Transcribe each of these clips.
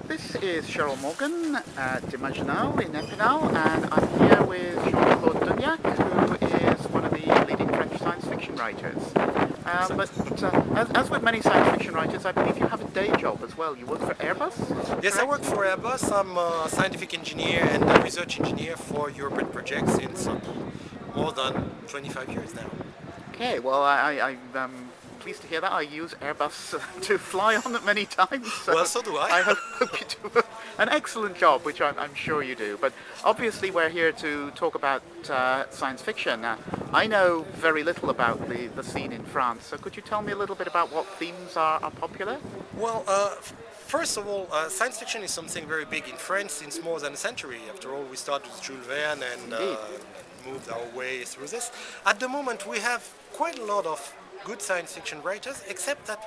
This is Cheryl Morgan at Imaginales in Epinal, and I'm here with Jean-Claude Dunyach, who is one of the leading French science fiction writers. But as with many science fiction writers, I believe you have a day job as well. You work for Airbus? Yes, I correct? work for Airbus. I'm a scientific engineer and a research engineer for European projects since more than 25 years now. Okay, well, I'm pleased to hear that. I use Airbus to fly on it many times. Well, so do I. I hope you do an excellent job, which I'm sure you do. But obviously, we're here to talk about science fiction. I know very little about the scene in France, so could you tell me a little bit about what themes are popular? Well, first of all, science fiction is something very big in France since more than a century. After all, we started with Jules Verne and moved our way through this. At the moment, we have quite a lot of good science fiction writers, except that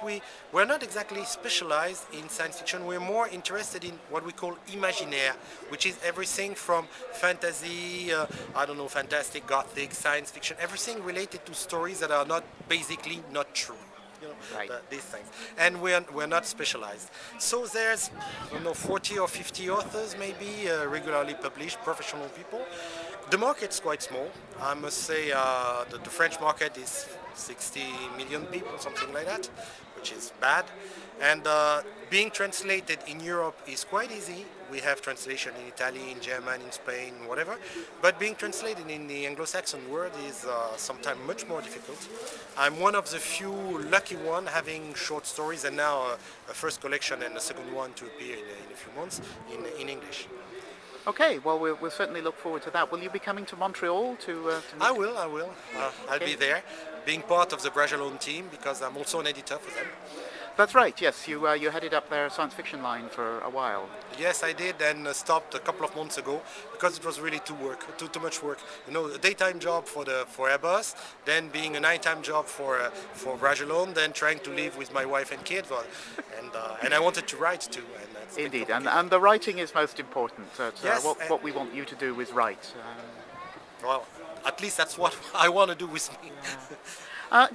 we're not exactly specialized in science fiction. We're more interested in what we call Imaginaire, which is everything from fantasy, fantastic, gothic, science fiction, everything related to stories that are basically not true. Right. These things, and we're not specialized. So there's 40 or 50 authors maybe regularly published, professional people. The market's quite small. I must say the French market is 60 million people, something like that, which is bad. And being translated in Europe is quite easy. We have translation in Italy, in German, in Spain, whatever. But being translated in the Anglo-Saxon world is sometimes much more difficult. I'm one of the few lucky ones having short stories, and now a first collection and a second one to appear in a few months in English. Okay, well, we'll certainly look forward to that. Will you be coming to Montreal to meet? I will. I'll be there, being part of the Bragelonne team because I'm also an editor for them. That's right, yes. You headed up their science fiction line for a while. Yes, I did, and stopped a couple of months ago because it was really too much work. A daytime job for Airbus, then being a nighttime job for Bragelonne, then trying to live with my wife and kid, and I wanted to write too. And that's Indeed, and the writing is most important. Yes, what we want you to do is write. Well, at least that's what I want to do with me.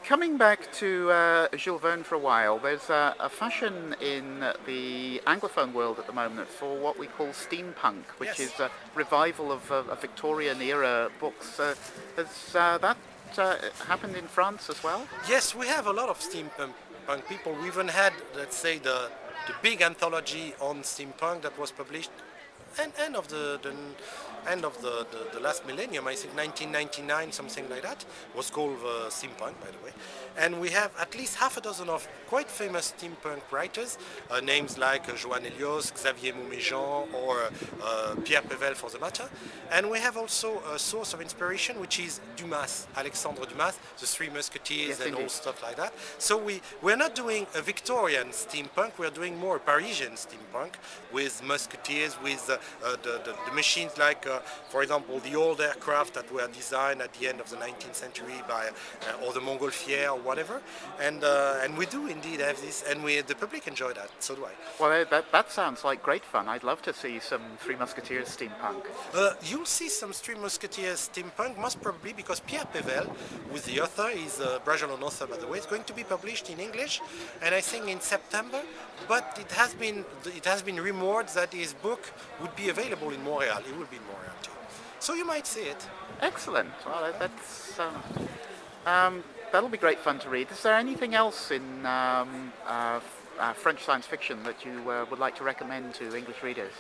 Coming back to Jules Verne for a while, there's a fashion in the Anglophone world at the moment for what we call steampunk, which Yes. is a revival of Victorian-era books. Has that happened in France as well? Yes, we have a lot of steampunk people. We even had, let's say, the big anthology on steampunk that was published end of the last millennium, I think 1999, something like that, was called steampunk, by the way. And we have at least half a dozen of quite famous steampunk writers, names like Joan Elios, Xavier Mauméjean, or Pierre Pével for the matter. And we have also a source of inspiration, which is Dumas, Alexandre Dumas, the Three Musketeers, Yes, and indeed. all stuff like that. So we're not doing a Victorian steampunk, we're doing more Parisian steampunk with musketeers, with the machines like, for example, the old aircraft that were designed at the end of the 19th century by, or the Montgolfière or whatever. And we do indeed have this, and the public enjoy that, so do I. Well, that sounds like great fun. I'd love to see some Three Musketeers steampunk. You'll see some Three Musketeers steampunk, most probably because Pierre Pével, who's the author, is a Bragelonne author by the way, is going to be published in English, and I think in September. But it has been rumored that his book would be available in Montreal. It will be in Montreal too, so you might see it. Excellent. Well, that'll be great fun to read. Is there anything else in French science fiction that you would like to recommend to English readers?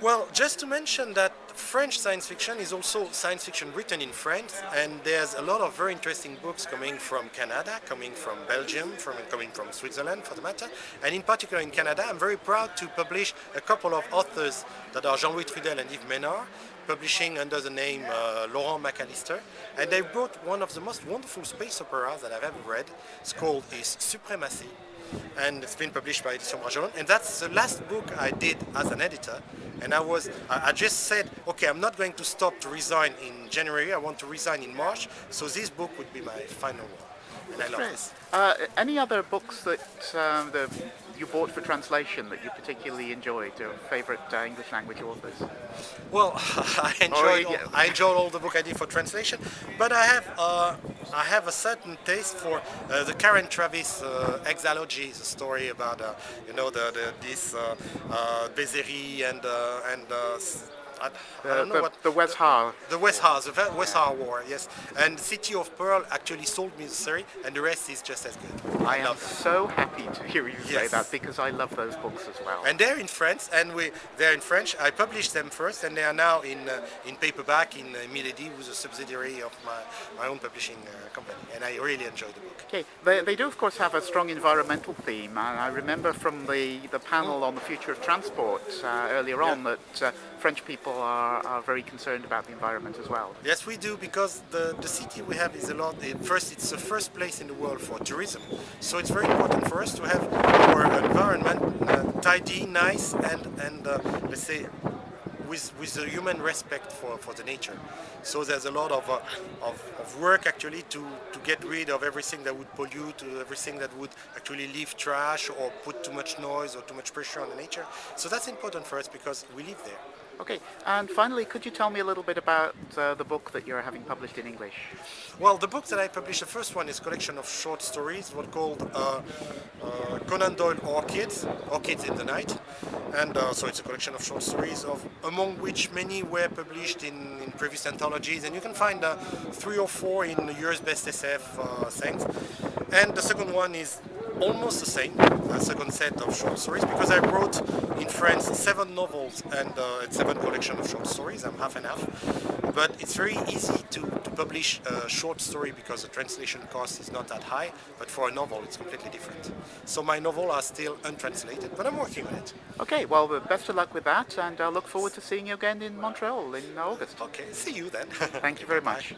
Well, just to mention that French science fiction is also science fiction written in French, and there's a lot of very interesting books coming from Canada, coming from Belgium, coming from Switzerland for the matter, and in particular in Canada, I'm very proud to publish a couple of authors that are Jean-Louis Trudel and Yves Ménard, publishing under the name Laurent McAllister, and they wrote one of the most wonderful space operas that I've ever read. It's called Supremacy, and it's been published by Edition Bragelonne, and that's the last book I did as an editor. And I just said, okay, I'm not going to stop to resign in January, I want to resign in March, so this book would be my final one, and I love this. Any other books that you bought for translation that you particularly enjoyed, your favourite English language authors? Well, Or yeah, I enjoyed all the book I did for translation, but I have a certain taste for the Karen Travis Exalogy, the story about this Bezeri I don't know what the Wes Ha. the West House, the West Yeah. House War, yes. And City of Pearl actually sold me the series, and the rest is just as good. I I am love them. so happy to hear you say that Yes. because I love those books as well. And they're in France, and they're in French. I published them first, and they are now in paperback in Milady, who's a subsidiary of my own publishing company. And I really enjoy the book. Okay, they do of course have a strong environmental theme, and I remember from the panel on the future of transport earlier on that French people are very concerned about the environment as well. Yes, we do, because the city we have is a lot. First, it's the first place in the world for tourism, so it's very important for us to have our environment tidy, nice, and let's say with a human respect for the nature. So there's a lot of work actually to get rid of everything that would pollute, everything that would actually leave trash or put too much noise or too much pressure on the nature. So that's important for us because we live there. Okay, and finally, could you tell me a little bit about the book that you're having published in English? Well, the book that I published, the first one, is a collection of short stories, what called Conan Doyle Orchids, Orchids in the Night. And so it's a collection of short stories, among which many were published in previous anthologies. And you can find 3 or 4 in the year's best SF things. And the second one is almost the same, a second set of short stories, because I wrote in France 7 novels and 7 collection of short stories. I'm half and half. But it's very easy to publish a short story because the translation cost is not that high, but for a novel it's completely different. So my novels are still untranslated, but I'm working on it. Okay, well, best of luck with that, and I look forward to seeing you again in Montreal in August. Okay, see you then. Thank you very Bye. much.